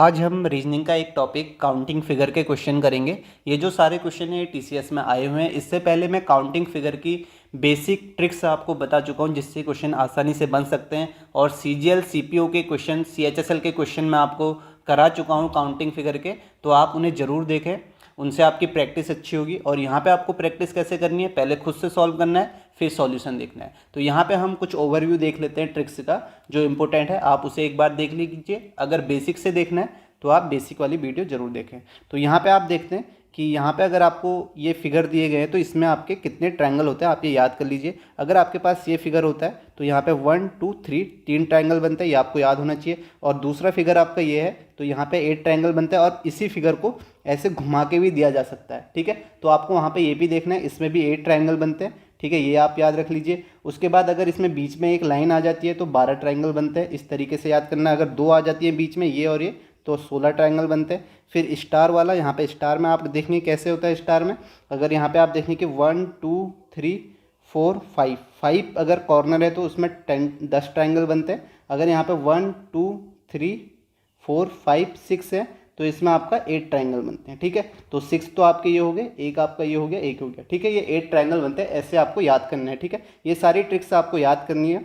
आज हम रीजनिंग का एक टॉपिक काउंटिंग फिगर के क्वेश्चन करेंगे। ये जो सारे क्वेश्चन हैं टीसीएस में आए हुए हैं। इससे पहले मैं काउंटिंग फिगर की बेसिक ट्रिक्स आपको बता चुका हूँ जिससे क्वेश्चन आसानी से बन सकते हैं। और सीजीएल सीपीओ के क्वेश्चन, सीएचएसएल के क्वेश्चन मैं आपको करा चुका हूँ काउंटिंग फिगर के, तो आप उन्हें ज़रूर देखें, उनसे आपकी प्रैक्टिस अच्छी होगी। और यहाँ पे आपको प्रैक्टिस कैसे करनी है, पहले खुद से सॉल्व करना है, फिर सॉल्यूशन देखना है। तो यहाँ पे हम कुछ ओवरव्यू देख लेते हैं ट्रिक्स का, जो इंपॉर्टेंट है आप उसे एक बार देख लीजिए। अगर बेसिक से देखना है तो आप बेसिक वाली वीडियो जरूर देखें। तो यहाँ पे आप देखते हैं कि यहाँ पे अगर आपको ये फिगर दिए गए हैं तो इसमें आपके कितने ट्रायंगल होते हैं आप ये याद कर लीजिए। अगर आपके पास ये फिगर होता है तो यहाँ पे 1 2 3 3 ट्रायंगल बनते हैं, ये आपको याद होना चाहिए। और दूसरा फिगर आपका ये है तो यहाँ पे 8 ट्रायंगल बनते हैं। और इसी फिगर को ऐसे घुमा के भी दिया जा सकता है, ठीक है। तो आपको वहाँ पे ये भी देखना है, इसमें भी 8 ट्रायंगल बनते हैं, ठीक है, ये आप याद रख लीजिए। उसके बाद अगर इसमें बीच में एक लाइन आ जाती है तो 12 ट्रायंगल बनते हैं, इस तरीके से याद करना है। अगर 2 आ जाती है बीच में, ये और ये, तो 16 ट्रायंगल बनते हैं। फिर स्टार वाला, यहाँ पे स्टार में आप देखेंगे कैसे होता है स्टार में। अगर यहाँ पे आप देखेंगे कि 1 2 3 4 5 अगर कॉर्नर है तो उसमें 10 ट्रायंगल बनते हैं। अगर यहाँ पे 1 2 3 4 5 6 है तो इसमें आपका 8 ट्रायंगल बनते हैं, ठीक है। तो 6 तो आपके ये हो गए, एक आपका ये हो गया, एक हो गया, ठीक है। ये 8 ट्रायंगल बनते हैं, ऐसे आपको याद करना है, ठीक है। ये सारी ट्रिक्स आपको याद करनी है।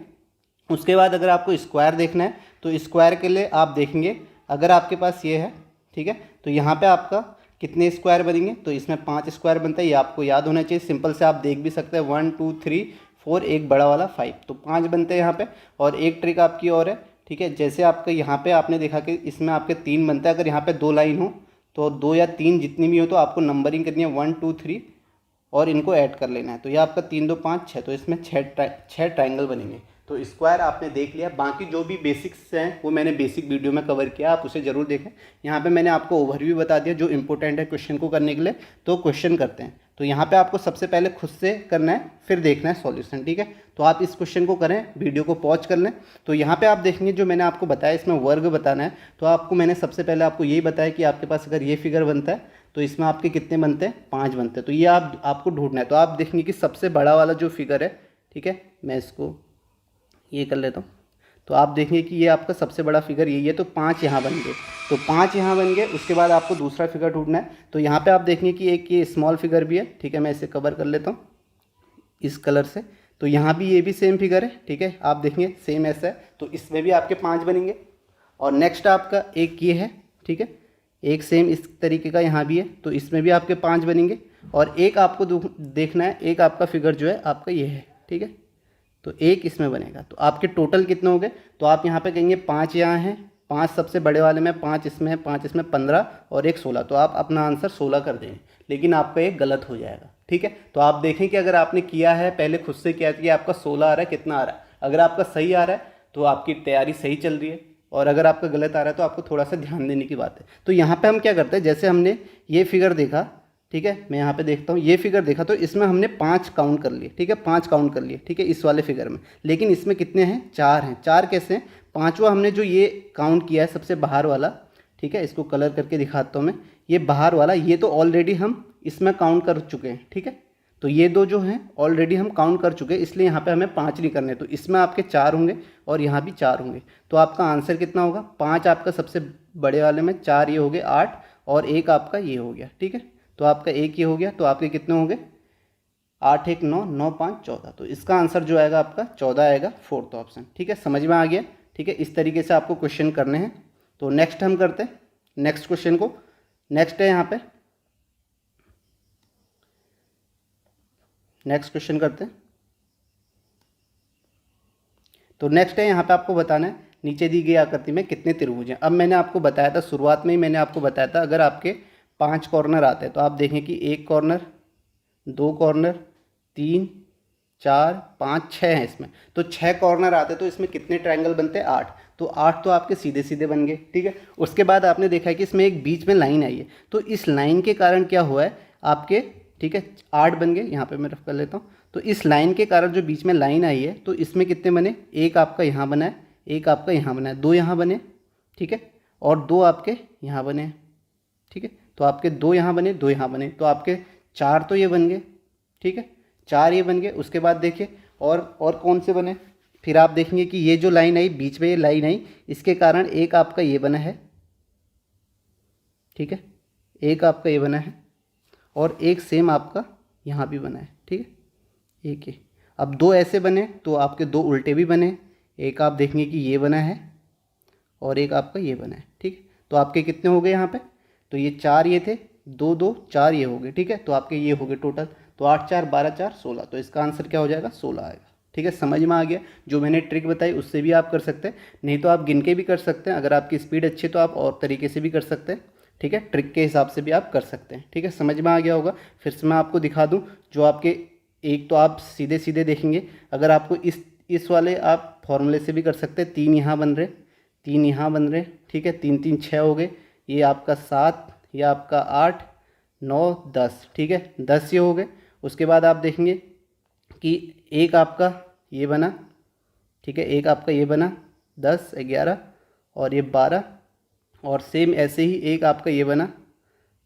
उसके बाद अगर आपको स्क्वायर देखना है तो स्क्वायर के लिए आप देखेंगे, अगर आपके पास ये है, ठीक है, तो यहाँ पे आपका कितने स्क्वायर बनेंगे, तो इसमें 5 स्क्वायर बनता है, ये आपको याद होना चाहिए। सिंपल से आप देख भी सकते हैं, 1 2 3 4, एक बड़ा वाला 5, तो 5 बनते हैं यहाँ पे। और एक ट्रिक आपकी और है, ठीक है, जैसे आपका यहाँ पे आपने देखा कि इसमें आपके 3 बनता है। अगर यहाँ पे 2 लाइन हो तो 2 या 3 जितनी भी हो तो आपको नंबरिंग करनी है 1 2 3 और इनको ऐड कर लेना है। तो ये आपका 3 2 5 6, तो इसमें 6 ट्रायंगल बनेंगे। तो स्क्वायर आपने देख लिया। बाकी जो भी बेसिक्स हैं वो मैंने बेसिक वीडियो में कवर किया, आप उसे ज़रूर देखें। यहाँ पे मैंने आपको ओवरव्यू बता दिया जो इंपॉर्टेंट है क्वेश्चन को करने के लिए। तो क्वेश्चन करते हैं। तो यहाँ पे आपको सबसे पहले खुद से करना है, फिर देखना है सॉल्यूशन, ठीक है। तो आप इस क्वेश्चन को करें, वीडियो को पॉज कर लें। तो यहाँ पे आप देखेंगे जो मैंने आपको बताया, इसमें वर्ग बताना है। तो आपको मैंने सबसे पहले आपको यही बताया कि आपके पास अगर ये फिगर बनता है तो इसमें आपके कितने बनते हैं, 5 बनते हैं। तो ये आपको ढूंढना है। तो आप देखेंगे कि सबसे बड़ा वाला जो फिगर है, ठीक है, मैं इसको ये कर लेता हूँ। तो आप देखेंगे कि ये आपका सबसे बड़ा फिगर यही है, तो 5 यहाँ बन गए। तो 5 यहाँ बन गए। उसके बाद आपको दूसरा फिगर ढूंढना है। तो यहाँ पे आप देखेंगे कि एक ये स्मॉल फिगर भी है, ठीक है, मैं इसे कवर कर लेता हूँ इस कलर से। तो यहाँ भी ये भी सेम फिगर है, ठीक है, आप देखेंगे सेम ऐसा है, तो इसमें भी आपके 5 बनेंगे। और नेक्स्ट आपका एक ये है, ठीक है, एक सेम इस तरीके का यहाँ भी है, तो इसमें भी आपके 5 बनेंगे। और एक आपको देखना है, एक आपका फिगर जो है आपका ये है, ठीक है, तो एक इसमें बनेगा। तो आपके टोटल कितने हो गए, तो आप यहाँ पे कहेंगे 5 यहाँ हैं, 5 सबसे बड़े वाले में, 5 इसमें है, 5 इसमें, 15 और एक 16। तो आप अपना आंसर 16 कर देंगे, लेकिन आपका एक गलत हो जाएगा, ठीक है। तो आप देखें कि अगर आपने किया है पहले खुद से किया कि आपका 16 आ रहा है, कितना आ रहा है। अगर आपका सही आ रहा है तो आपकी तैयारी सही चल रही है, और अगर आपका गलत आ रहा है तो आपको थोड़ा सा ध्यान देने की बात है। तो यहाँ पे हम क्या करते हैं, जैसे हमने ये फिगर देखा, ठीक है, मैं यहाँ पे देखता हूँ ये फिगर देखा, तो इसमें हमने 5 काउंट कर लिए, ठीक है, 5 काउंट कर लिए, ठीक है, इस वाले फिगर में। लेकिन इसमें कितने हैं, 4 हैं। 4 कैसे हैं, पांचवा हमने जो ये काउंट किया है सबसे बाहर वाला, ठीक है, इसको कलर करके दिखाता हूँ मैं। ये बाहर वाला, ये तो ऑलरेडी हम इसमें काउंट कर चुके हैं, ठीक है। तो ये दो जो हैं ऑलरेडी हम काउंट कर चुके हैं, इसलिए यहाँ पे हमें 5 नहीं करने। तो इसमें आपके 4 होंगे और यहाँ भी 4 होंगे। तो आपका आंसर कितना होगा, 5 आपका सबसे बड़े वाले में, 4 ये हो गए 8, और एक आपका ये हो गया, ठीक है। तो आपका एक ये हो गया, तो आपके कितने हो गए, 8 1 9 9 5 14। तो इसका आंसर जो आएगा आपका 14 आएगा, फोर्थ ऑप्शन, ठीक है। समझ में आ गया, ठीक है। इस तरीके से आपको क्वेश्चन करने हैं। तो नेक्स्ट हम करते हैं नेक्स्ट क्वेश्चन को। नेक्स्ट है यहाँ पे, नेक्स्ट क्वेश्चन करते हैं। तो नेक्स्ट है यहाँ पे आपको बताना है नीचे दी गई आकृति में कितने त्रिभुज हैं। अब मैंने आपको बताया था, शुरुआत में ही मैंने आपको बताया था, अगर आपके 5 कॉर्नर आते हैं तो आप देखें कि 1 कॉर्नर, 2 कॉर्नर, 3 4 5 6 हैं इसमें। तो 6 कॉर्नर आते हैं तो इसमें कितने ट्रायंगल बनते हैं, 8। तो 8 तो आपके सीधे सीधे बन गए, ठीक है। उसके बाद आपने देखा है कि इसमें एक बीच में लाइन आई है, तो इस लाइन के कारण क्या हुआ है आपके, ठीक है, 8 बन गए। यहाँ पे मैं रफ कर लेता हूँ। तो इस लाइन के कारण जो बीच में लाइन आई है, तो इसमें कितने बने, एक आपका यहाँ बना है, एक आपका यहाँ बना है, 2 यहाँ बने, ठीक है, और 2 आपके यहाँ बने हैं, ठीक है। तो आपके 2 यहाँ बने, 2 यहाँ बने, तो आपके 4 तो ये बन गए, ठीक है, 4 ये बन गए। उसके बाद देखिए और कौन से बने, फिर आप देखेंगे कि ये जो लाइन आई बीच में, ये लाइन आई, इसके कारण एक आपका ये बना है, ठीक है, एक आपका ये बना है और एक सेम आपका यहाँ भी बना है, ठीक है, एक ये। अब दो ऐसे बने तो आपके दो उल्टे भी बने, एक आप देखेंगे कि ये बना है और एक आपका ये बना है, ठीक है। तो आपके कितने हो गए यहाँ पे, तो ये 4 ये थे, 2 2 4 ये हो गए, ठीक है। तो आपके ये हो गए टोटल, तो 8 4 12 4 16, तो इसका आंसर क्या हो जाएगा, 16 आएगा, ठीक है। समझ में आ गया, जो मैंने ट्रिक बताई उससे भी आप कर सकते हैं, नहीं तो आप गिन के भी कर सकते हैं, अगर आपकी स्पीड अच्छी है तो आप और तरीके से भी कर सकते हैं, ठीक है। ट्रिक के हिसाब से भी आप कर सकते हैं, ठीक है। समझ में आ गया होगा। फिर से मैं आपको दिखा दूँ, जो आपके एक तो आप सीधे सीधे देखेंगे, अगर आपको इस वाले आप फॉर्मूले से भी कर सकते हैं, 3 यहाँ बन रहे, 3 यहाँ बन रहे, ठीक है, 3 3 6 हो गए, ये आपका 7, ये आपका 8 9 10, ठीक है, 10 ये हो गए। उसके बाद आप देखेंगे कि एक आपका ये बना, ठीक है, एक आपका ये बना 10 11 और ये 12, और सेम ऐसे ही एक आपका ये बना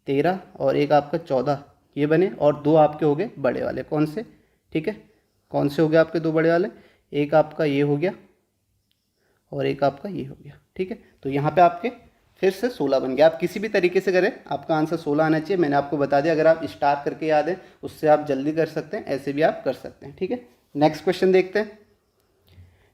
13 और एक आपका 14 ये बने, और दो आपके हो गए बड़े वाले, कौन से, ठीक है, कौन से हो गए आपके दो बड़े वाले, एक आपका ये हो गया और एक आपका ये हो गया, ठीक है। तो यहाँ पे आपके फिर से 16 बन गया। आप किसी भी तरीके से करें आपका आंसर 16 आना चाहिए, मैंने आपको बता दिया। अगर आप स्टार करके याद है उससे आप जल्दी कर सकते हैं, ऐसे भी आप कर सकते हैं, ठीक है। नेक्स्ट क्वेश्चन देखते हैं।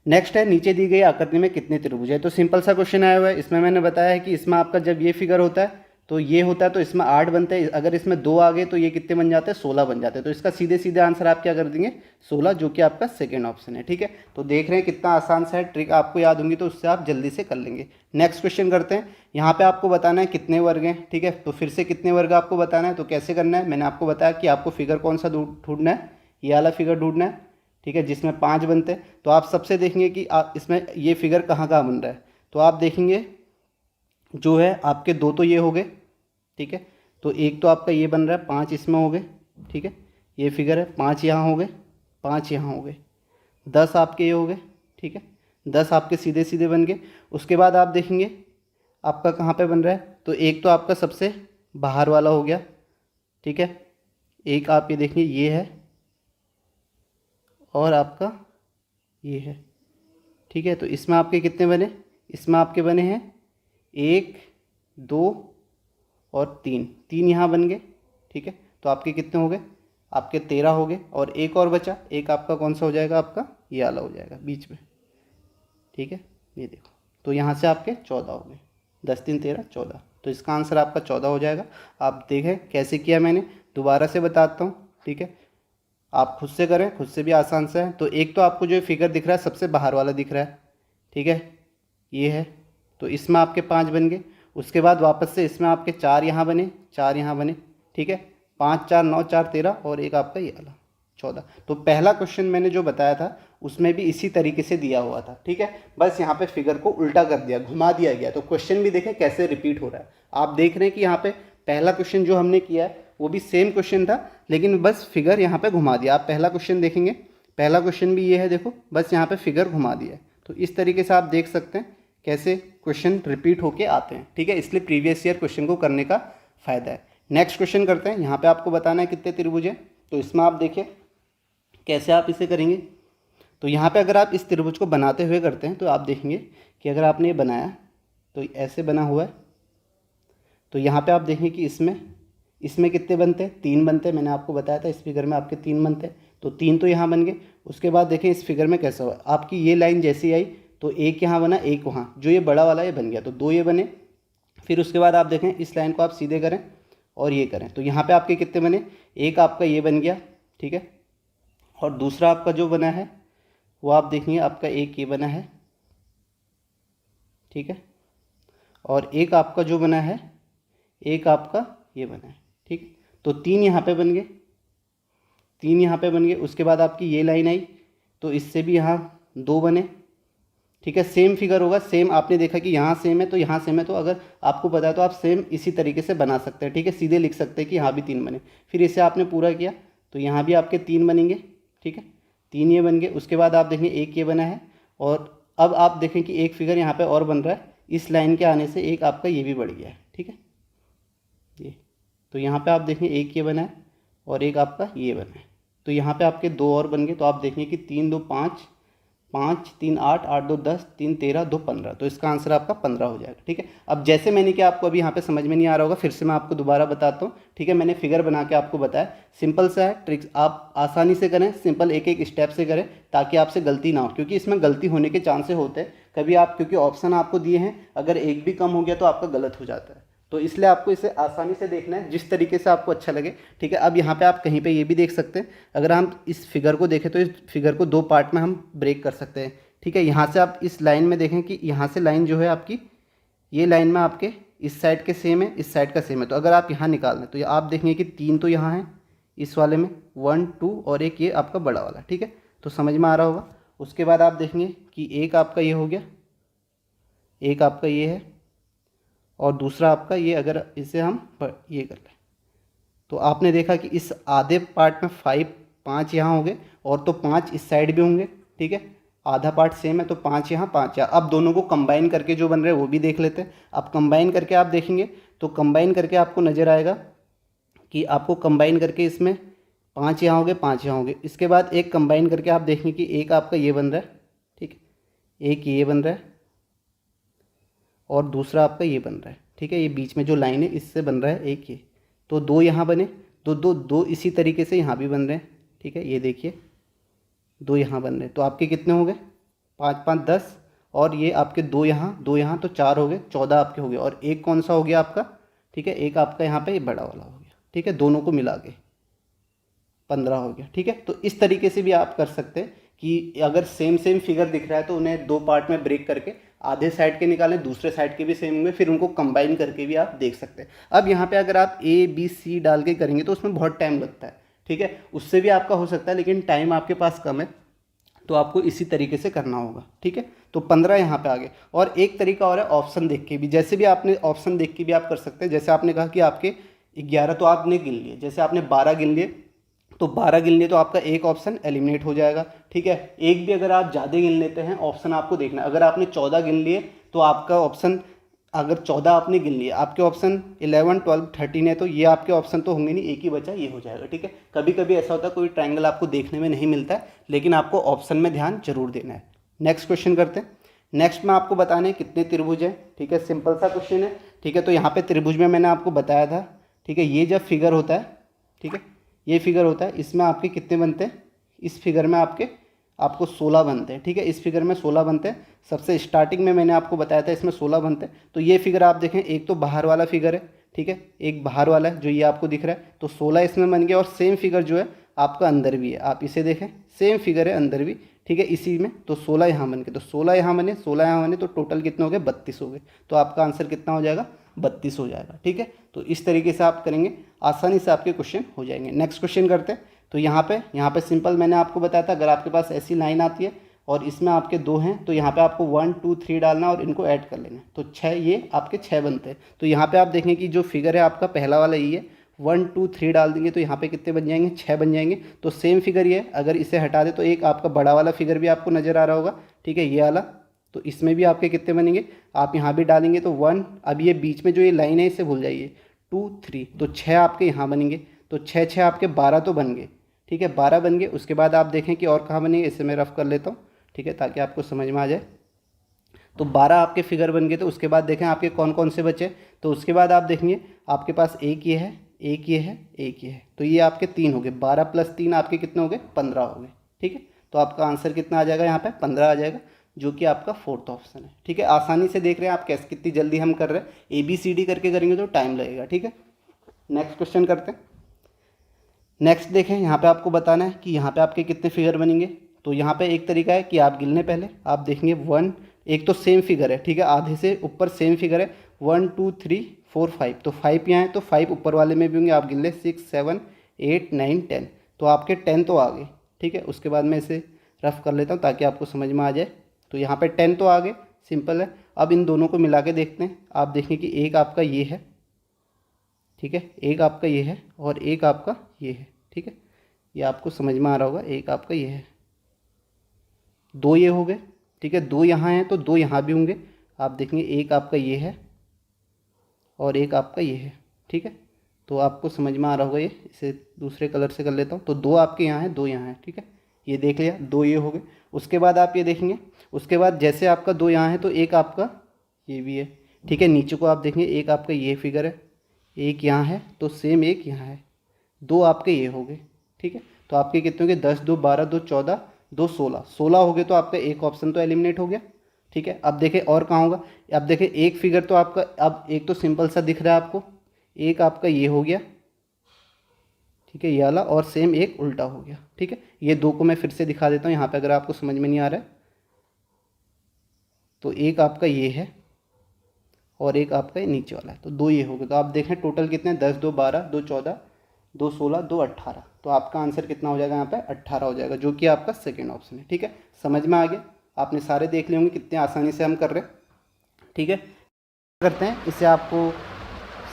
नेक्स्ट है, नीचे दी गई आकृति में कितने त्रिभुज है। तो सिंपल सा क्वेश्चन आया हुआ है। इसमें मैंने बताया है कि इसमें आपका जब ये फिगर होता है तो ये होता है, तो इसमें 8 बनते हैं, अगर इसमें 2 आ गए तो ये कितने बन जाते हैं, 16 बन जाते हैं। तो इसका सीधे सीधे आंसर आप क्या कर देंगे, 16, जो कि आपका सेकेंड ऑप्शन है, ठीक है। तो देख रहे हैं कितना आसान सा है, ट्रिक आपको याद होंगी तो उससे आप जल्दी से कर लेंगे। नेक्स्ट क्वेश्चन करते हैं। यहाँ पे आपको बताना है कितने वर्ग हैं, ठीक है। तो फिर से कितने वर्ग आपको बताना है, तो कैसे करना है, मैंने आपको बताया कि आपको फिगर कौन सा ढूंढना है, ये वाला फिगर ढूंढना है, ठीक है, जिसमें 5 बनते हैं। तो आप सबसे देखेंगे कि आप इसमें ये फिगर कहाँ कहाँ बन रहा है, तो आप देखेंगे जो है आपके दो तो ये हो गए, ठीक है, तो एक तो आपका ये बन रहा है, 5 इसमें हो गए, ठीक है, ये फिगर है, 5 यहाँ हो गए, 5 यहाँ हो गए, 10 आपके ये हो गए, ठीक है, 10 आपके सीधे सीधे बन गए। उसके बाद आप देखेंगे आपका कहाँ पे बन रहा है, तो एक तो आपका सबसे बाहर वाला हो गया, ठीक है, एक आप ये देखेंगे ये है और आपका ये है, ठीक है। तो इसमें आपके कितने बने, इसमें आपके बने हैं 1 2 और 3, 3 यहाँ बन गए, ठीक है। तो आपके कितने हो गए, आपके 13 हो गए, और एक और बचा, एक आपका कौन सा हो जाएगा, आपका ये वाला हो जाएगा बीच में, ठीक है, ये देखो। तो यहाँ से आपके 14 हो गए, 10 3 13 14, तो इसका आंसर आपका 14 हो जाएगा। आप देखें कैसे किया मैंने, दोबारा से बताता हूँ, ठीक है, आप खुद से करें, खुद से भी आसान सा है। तो एक तो आपको जो फिगर दिख रहा है सबसे बाहर वाला दिख रहा है, ठीक है, ये है, तो इसमें आपके 5 बन गए। उसके बाद वापस से इसमें आपके 4 यहाँ बने, 4 यहाँ बने, ठीक है, 5 4 9 4 13 और एक आपका ये वाला 14। तो पहला क्वेश्चन मैंने जो बताया था उसमें भी इसी तरीके से दिया हुआ था, ठीक है, बस यहाँ पे फिगर को उल्टा कर दिया, घुमा दिया गया। तो क्वेश्चन भी देखें कैसे रिपीट हो रहा है। आप देख रहे हैं कि यहाँ पे पहला क्वेश्चन जो हमने किया है वो भी सेम क्वेश्चन था, लेकिन बस फिगर यहाँ पे घुमा दिया। आप पहला क्वेश्चन देखेंगे, पहला क्वेश्चन भी ये है, देखो बस यहाँ पे फिगर घुमा दिया है। तो इस तरीके से आप देख सकते हैं कैसे क्वेश्चन रिपीट होके आते हैं, ठीक है, इसलिए प्रीवियस ईयर क्वेश्चन को करने का फायदा है। नेक्स्ट क्वेश्चन करते हैं। यहाँ पे आपको बताना है कितने त्रिभुज है, तो इसमें आप देखिए कैसे आप इसे करेंगे। तो यहाँ पे अगर आप इस त्रिभुज को बनाते हुए करते हैं तो आप देखेंगे कि अगर आपने ये बनाया तो ऐसे बना हुआ है, तो यहाँ पे आप देखेंगे कि इसमें कितने बनते हैं, 3 बनते हैं। मैंने आपको बताया था इस फिगर में आपके 3 बनते हैं, तो 3 तो यहाँ बन गए। उसके बाद देखें इस फिगर में कैसा हुआ, आपकी ये लाइन जैसी आई तो एक यहाँ बना, एक वहाँ, जो ये बड़ा वाला ये बन गया, तो 2 ये बने। फिर उसके बाद आप देखें इस लाइन को आप सीधे करें और ये करें, तो यहाँ पे आपके कितने बने, एक आपका ये बन गया, ठीक है, और दूसरा आपका जो बना है वो आप देखेंगे आपका एक ये बना है, ठीक है, और एक आपका जो बना है एक आपका ये बना है, ठीक। तो 3 यहाँ पे बन गए, 3 यहाँ पे बन गए। उसके बाद आपकी ये लाइन आई तो इससे भी यहाँ 2 बने, ठीक है, सेम फिगर होगा, सेम आपने देखा कि यहाँ सेम है तो यहाँ सेम है, तो अगर आपको पता है तो आप सेम इसी तरीके से बना सकते हैं, ठीक है, सीधे लिख सकते हैं कि यहाँ भी 3 बने। फिर इसे आपने पूरा किया तो यहाँ भी आपके 3 बनेंगे, ठीक है, 3 ये बन गए। उसके बाद आप देखें एक ये बना है, और अब आप देखें कि एक फिगर यहाँ पे और बन रहा है, इस लाइन के आने से एक आपका ये भी बढ़ गया है, ठीक है, ये। तो यहाँ पे आप देखें एक ये बना है और एक आपका ये बना है, तो यहाँ पे आपके 2 और बन गए। तो आप देखेंगे कि 3 2 5 5 3 8 8 2 10 3 13 2 15, तो इसका आंसर आपका 15 हो जाएगा। ठीक है, अब जैसे मैंने कि आपको अभी यहाँ पे समझ में नहीं आ रहा होगा, फिर से मैं आपको दोबारा बताता हूँ। ठीक है, मैंने फिगर बना के आपको बताया, सिंपल सा है, ट्रिक्स आप आसानी से करें, सिंपल एक एक स्टेप से करें ताकि आपसे गलती ना हो, क्योंकि इसमें गलती होने के चांसेस होते हैं कभी आप, क्योंकि ऑप्शन आपको दिए हैं, अगर एक भी कम हो गया तो आपका गलत हो जाता है। तो इसलिए आपको इसे आसानी से देखना है जिस तरीके से आपको अच्छा लगे। ठीक है, अब यहाँ पे आप कहीं पे ये भी देख सकते हैं, अगर हम इस फिगर को देखें तो इस फिगर को दो पार्ट में हम ब्रेक कर सकते हैं। ठीक है, यहाँ से आप इस लाइन में देखें कि यहाँ से लाइन जो है आपकी, ये लाइन में आपके इस साइड के सेम है, इस साइड का सेम है, तो अगर आप यहाँ निकाल दें तो आप देखेंगे कि 3 तो यहाँ है इस वाले में, 1 2 और एक ये आपका बड़ा वाला। ठीक है, तो समझ में आ रहा होगा। उसके बाद आप देखेंगे कि एक आपका ये हो गया, एक आपका ये है, और दूसरा आपका ये, अगर इसे हम ये कर लें तो आपने देखा कि इस आधे पार्ट में 5 यहाँ होंगे, और तो 5 इस साइड भी होंगे। ठीक है, आधा पार्ट सेम है तो 5 यहाँ 5 यहाँ। अब दोनों को कंबाइन करके जो बन रहे हैं वो भी देख लेते हैं। अब कंबाइन करके आप देखेंगे तो कंबाइन करके आपको नज़र आएगा कि आपको कंबाइन करके इसमें 5 यहाँ होंगे, 5 यहाँ होंगे। इसके बाद एक कंबाइन करके आप देखेंगे कि एक आपका ये बन रहा है, ठीक है, एक ये बन रहा है, और दूसरा आपका ये बन रहा है। ठीक है, ये बीच में जो लाइन है इससे बन रहा है एक ये, तो 2 यहाँ बने, दो इसी तरीके से यहाँ भी बन रहे हैं। ठीक है, ये देखिए 2 यहाँ बन रहे हैं, तो आपके कितने हो गए, 5 5 10, और ये आपके 2 यहाँ तो 4 हो गए, 14 आपके हो गए। और एक कौन सा हो गया आपका, ठीक है, एक आपका यहाँ पे ये बड़ा वाला हो गया। ठीक है, दोनों को मिला के 15 हो गया। ठीक है, तो इस तरीके से भी आप कर सकते हैं कि अगर सेम फिगर दिख रहा है तो उन्हें दो पार्ट में ब्रेक करके आधे साइड के निकालें, दूसरे साइड के भी सेम होंगे, फिर उनको कंबाइन करके भी आप देख सकते हैं। अब यहाँ पे अगर आप A B C डाल के करेंगे तो उसमें बहुत टाइम लगता है। ठीक है, उससे भी आपका हो सकता है, लेकिन टाइम आपके पास कम है तो आपको इसी तरीके से करना होगा। ठीक है, तो 15 यहाँ पे आ गए। और एक तरीका और है ऑप्शन देख के भी, जैसे भी आपने ऑप्शन देख के भी आप कर सकते हैं। जैसे आपने कहा कि आपके 11 तो आपने गिन लिए, जैसे आपने 12 गिन लिए, तो 12 गिन लिए तो आपका एक ऑप्शन एलिमिनेट हो जाएगा। ठीक है, एक भी अगर आप ज़्यादा गिन लेते हैं, ऑप्शन आपको देखना है। अगर आपने 14 गिन लिए तो आपका ऑप्शन, अगर 14 आपने गिन लिए, आपके ऑप्शन 11 12 13 है, तो ये आपके ऑप्शन तो होंगे नहीं, एक ही बचा, ये हो जाएगा। ठीक है, कभी कभी ऐसा होता है कोई ट्रायंगल आपको देखने में नहीं मिलता है, लेकिन आपको ऑप्शन में ध्यान जरूर देना है। नेक्स्ट क्वेश्चन करते हैं। नेक्स्ट में आपको बताने कितने त्रिभुज हैं। ठीक है, सिंपल सा क्वेश्चन है। ठीक है, तो यहाँ पे त्रिभुज में मैंने आपको बताया था। ठीक है, ये जब फिगर होता है, ठीक है, ये फिगर होता है, इसमें आपके कितने बनते हैं, इस फिगर में आपको 16 बनते हैं। ठीक है, इस फिगर में 16 बनते हैं। सबसे स्टार्टिंग में मैंने आपको बताया था इसमें 16 बनते हैं। तो ये फिगर आप देखें, एक तो बाहर वाला फिगर है, ठीक है, एक बाहर वाला है जो ये आपको दिख रहा है, तो 16 इसमें बन गया। और सेम फिगर जो है आपका अंदर भी है, आप इसे देखें, सेम फिगर है अंदर भी। ठीक है, इसी में तो 16 यहाँ बन के, तो 16 यहाँ बने, 16 यहाँ बने, तो टोटल कितने हो गए, 32 हो गए। तो आपका आंसर कितना हो जाएगा, 32 हो जाएगा। ठीक है, तो इस तरीके से आप करेंगे, आसानी से आपके क्वेश्चन हो जाएंगे। नेक्स्ट क्वेश्चन करते हैं। तो यहाँ पे सिंपल मैंने आपको बताया था, अगर आपके पास ऐसी लाइन आती है और इसमें आपके 2 हैं, तो यहाँ पे आपको 1 2 3 डालना और इनको ऐड कर लेना, तो 6, ये आपके 6 बनते हैं। तो यहाँ पे आप देखें कि जो फिगर है आपका पहला वाला ये है, 1 2 3 डाल देंगे तो यहाँ पे कितने बन जाएंगे, 6 बन जाएंगे। तो सेम फिगर ये है, अगर इसे हटा दे तो एक आपका बड़ा वाला फिगर भी आपको नज़र आ रहा होगा। ठीक है, ये वाला, तो इसमें भी आपके कितने बनेंगे, आप यहाँ भी डालेंगे तो 1, अब ये बीच में जो ये लाइन है इसे भूल जाइए, 2 3, तो 6 आपके यहाँ बनेंगे, तो 6 6 आपके 12 तो बन गए। ठीक है, 12 बन गए। उसके बाद आप देखें कि और कहाँ बनेंगे, इसे मैं रफ कर लेता हूँ, ठीक है, ताकि आपको समझ में आ जाए। तो 12 आपके फिगर बन गए। तो उसके बाद देखें आपके कौन कौन से बचे, तो उसके बाद आप देखेंगे आपके पास एक ये है, एक ये है, एक ये है, तो ये आपके 3 हो गए। 12 + 3 आपके कितने हो गए, 15 हो गए। ठीक है, तो आपका आंसर कितना आ जाएगा, यहाँ पे 15 आ जाएगा, जो कि आपका 4th ऑप्शन है। ठीक है, आसानी से देख रहे हैं आप कैसे, कितनी जल्दी हम कर रहे हैं। ABCD करके करेंगे तो टाइम लगेगा। ठीक है, नेक्स्ट क्वेश्चन करते हैं। नेक्स्ट देखें, यहाँ पे आपको बताना है कि यहाँ पे आपके कितने फिगर बनेंगे। तो यहाँ पे एक तरीका है कि आप गिन लें पहले, आप देखेंगे 1, एक तो सेम फिगर है, ठीक है, आधे से ऊपर सेम फिगर है, 1 2 3 4 5, तो 5 यहाँ है, तो 5 ऊपर वाले में भी होंगे, आप गिन लें 6 7 8 9 10, तो आपके 10 तो आ गए। ठीक है, उसके बाद मैं इसे रफ कर लेता हूँ ताकि आपको समझ में आ जाए। तो यहाँ पर 10 तो आ गए, सिंपल है। अब इन दोनों को मिला के देखते हैं, आप देखें कि एक आपका ये है, ठीक है, एक आपका ये है और एक आपका ये है। ठीक है, ये आपको समझ में आ रहा होगा, एक आपका ये है, 2 ये हो गए। ठीक है, 2 यहाँ हैं तो 2 यहाँ भी होंगे, आप देखेंगे एक आपका ये है और एक आपका ये है। ठीक है, तो आपको समझ में आ रहा होगा ये, इसे दूसरे कलर से कर लेता हूँ। तो 2 आपके यहाँ है, 2 यहाँ है। ठीक है, ये देख लिया, 2 ये हो गए। उसके बाद आप ये देखेंगे, उसके बाद जैसे आपका 2 यहाँ है तो एक आपका ये भी है, ठीक है। नीचे को आप देखेंगे, एक आपका ये फिगर है, एक यहाँ है, तो सेम एक यहाँ है, 2 आपके ये हो गए, ठीक है। तो आपके कितने हो गए, 10 2 12 2 14 2 16, 16 हो गए। तो आपका एक ऑप्शन तो एलिमिनेट हो गया, ठीक है। अब देखें और कहाँ होगा, अब देखें एक फिगर तो आपका, अब एक तो सिंपल सा दिख रहा है आपको, एक आपका ये हो गया, ठीक है, ये वाला, और सेम एक उल्टा हो गया, ठीक है। ये 2 को मैं फिर से दिखा देता हूँ यहाँ पे, अगर आपको समझ में नहीं आ रहा है तो एक आपका ये है और एक आपका ये नीचे वाला है, तो 2 ये हो गए। तो आप देखें टोटल कितने, 10 2 12 2 14 2 16 2 18, तो आपका आंसर कितना हो जाएगा यहाँ पे, 18 हो जाएगा, जो कि आपका सेकेंड ऑप्शन है, ठीक है। समझ में आ गया, आपने सारे देख लिए होंगे कितने आसानी से हम कर रहे हैं, ठीक है। करते हैं इसे, आपको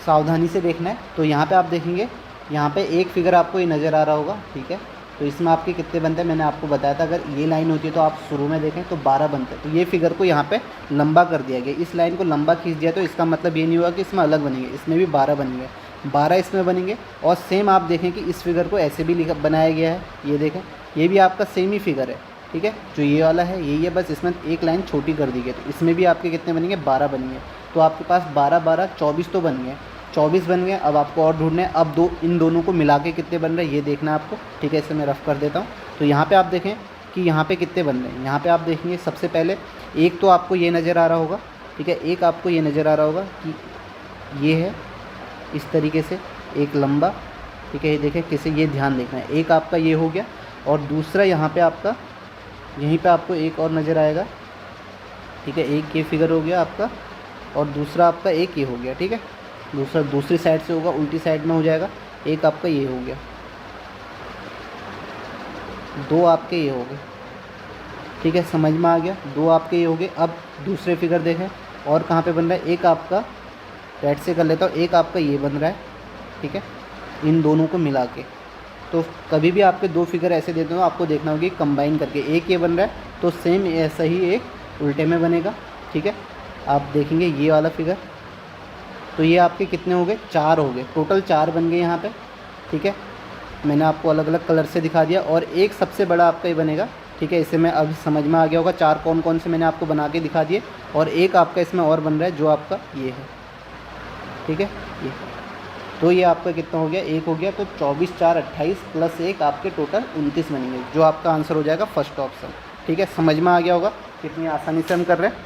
सावधानी से देखना है। तो यहाँ पे आप देखेंगे, यहाँ पे एक फिगर आपको ये नज़र आ रहा होगा, ठीक है। तो इसमें आपके कितने बनते हैं, मैंने आपको बताया था, अगर ये लाइन होती है तो आप शुरू में देखें तो 12 बनते हैं। तो ये फिगर को यहाँ पे लंबा कर दिया गया, इस लाइन को लंबा खींच दिया, तो इसका मतलब ये नहीं हुआ कि इसमें अलग बनेंगे, इसमें भी 12 बनेंगे, 12 इसमें बनेंगे। और सेम आप देखें कि इस फिगर को ऐसे भी बनाया गया है, ये देखें, ये भी आपका सेम ही फिगर है, ठीक है। जो ये वाला है यही है, बस इसमें एक लाइन छोटी कर दी गई, तो इसमें भी आपके कितने बनेंगे, 12 बनेंगे। तो आपके पास 12 12 24 तो बन गए, 24 बन गए। अब आपको और ढूंढने हैं, अब इन दोनों को मिला के कितने बन रहे हैं ये देखना है आपको, ठीक है। इसे मैं रफ कर देता हूँ। तो यहाँ पे आप देखें कि यहाँ पे कितने बन रहे हैं, यहाँ पे आप देखेंगे सबसे पहले एक तो आपको ये नज़र आ रहा होगा, ठीक है, एक आपको ये नज़र आ रहा होगा कि ये है इस तरीके से एक लंबा, ठीक है, ये देखें किसे, ये ध्यान देखना है। एक आपका ये हो गया, और दूसरा यहाँ पे आपका, यहीं पे आपको एक और नज़र आएगा, ठीक है, एक ये फिगर हो गया आपका, और दूसरा आपका एक ये हो गया, ठीक है। दूसरा दूसरी साइड से होगा, उल्टी साइड में हो जाएगा, एक आपका ये हो गया, 2 आपके ये हो गए, ठीक है, समझ में आ गया, 2 आपके ये हो गए। अब दूसरे फिगर देखें और कहाँ पे बन रहा है, एक आपका राइट से कर लेता हूँ, एक आपका ये बन रहा है, ठीक है, इन दोनों को मिला के। तो कभी भी आपके 2 फिगर ऐसे देते हो, आपको देखना होगा कंबाइन करके, एक ये बन रहा है तो सेम ऐसा ही एक उल्टे में बनेगा, ठीक है। आप देखेंगे ये वाला फिगर, तो ये आपके कितने हो गए, 4 हो गए, टोटल 4 बन गए यहाँ पे, ठीक है। मैंने आपको अलग अलग कलर से दिखा दिया, और एक सबसे बड़ा आपका ये बनेगा, ठीक है। इसे मैं अब समझ में आ गया होगा 4 कौन कौन से मैंने आपको बना के दिखा दिए, और एक आपका इसमें और बन रहा है जो आपका ये है, ठीक है, ये। तो ये आपका कितना हो गया, एक हो गया, तो 24 4 28 प्लस 1 आपके टोटल 29 बनेंगे, जो आपका आंसर हो जाएगा फर्स्ट ऑप्शन, ठीक है। समझ में आ गया होगा कितनी आसानी से हम कर रहे हैं,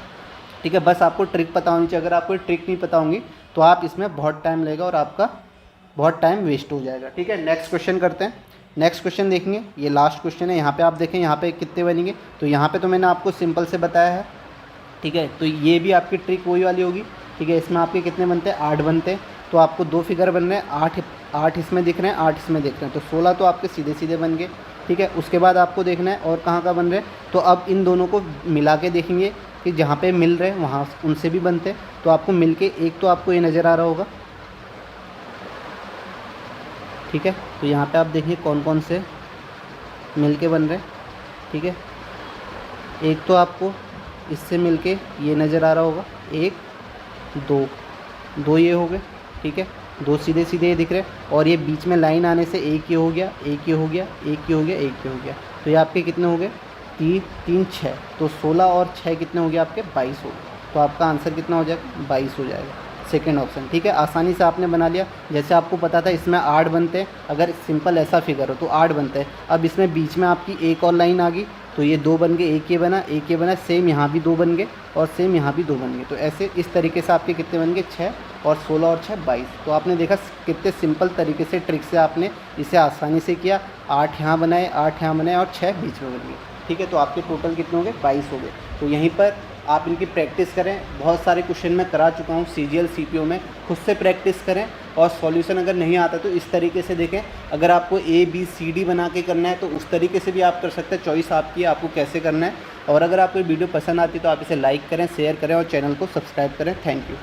ठीक है। बस आपको ट्रिक पता होनी चाहिए, अगर आपको ट्रिक नहीं पता होंगी तो आप इसमें बहुत टाइम लगेगा और आपका बहुत टाइम वेस्ट हो जाएगा, ठीक है। नेक्स्ट क्वेश्चन करते हैं। नेक्स्ट क्वेश्चन देखेंगे, ये लास्ट क्वेश्चन है। यहाँ पे आप देखें, यहाँ पे कितने बनेंगे, तो यहाँ पे तो मैंने आपको सिंपल से बताया है, ठीक है। तो ये भी आपकी ट्रिक वही वाली होगी, ठीक है। इसमें आपके कितने बनते हैं, 8 बनते हैं। तो आपको 2 फिगर बन रहे हैं, 8 इसमें दिख रहे हैं, 8 इसमें दिख रहे हैं, तो 16 तो आपके सीधे सीधे बन गए, ठीक है। उसके बाद आपको देखना है और कहाँ बन रहे हैं, तो अब इन दोनों को मिला के देखेंगे कि जहाँ पे मिल रहे हैं वहाँ उनसे भी बनते हैं। तो आपको मिल के एक तो आपको ये नज़र आ रहा होगा, ठीक है। तो यहाँ पे आप देखिए कौन कौन से मिल के बन रहे हैं, ठीक है। एक तो आपको इससे मिल के ये नज़र आ रहा होगा, 1 2 ये हो गए, ठीक है, 2 सीधे सीधे ये दिख रहे हैं, और ये बीच में लाइन आने से एक ये हो गया, एक ये हो गया, एक ये हो गया, एक ये हो गया। तो ये आपके कितने हो गए, 3 3 6, तो 16 और 6 कितने हो गए आपके, 22 हो गए। तो आपका आंसर कितना हो जाएगा, 22 हो जाएगा, सेकेंड ऑप्शन, ठीक है। आसानी से आपने बना लिया, जैसे आपको पता था इसमें 8 बनते हैं, अगर सिंपल ऐसा फिगर हो तो 8 बनते हैं। अब इसमें बीच में आपकी एक और लाइन आ गई, तो ये 2 बन गए, एक ये बना, एक ये बना, सेम यहाँ भी 2 बन गए, और सेम यहाँ भी 2 बन गए। तो ऐसे इस तरीके से आपके कितने बन गए, 6 और 16 और 6 22। तो आपने देखा कितने सिंपल तरीके से ट्रिक से आपने इसे आसानी से किया। 8 यहाँ बनाए, 8 यहाँ बनाए, और 6 बीच में बन गए, ठीक है। तो आपके टोटल कितने हो गए, 22 हो गए। तो यहीं पर आप इनकी प्रैक्टिस करें, बहुत सारे क्वेश्चन मैं करा चुका हूँ CGL CPO में, खुद से प्रैक्टिस करें, और सॉल्यूशन अगर नहीं आता तो इस तरीके से देखें। अगर आपको ABCD बना के करना है तो उस तरीके से भी आप कर सकते हैं, चॉइस आपकी है आपको कैसे करना है। और अगर आपको वीडियो पसंद आती है तो आप इसे लाइक करें, शेयर करें और चैनल को सब्सक्राइब करें। Thank you.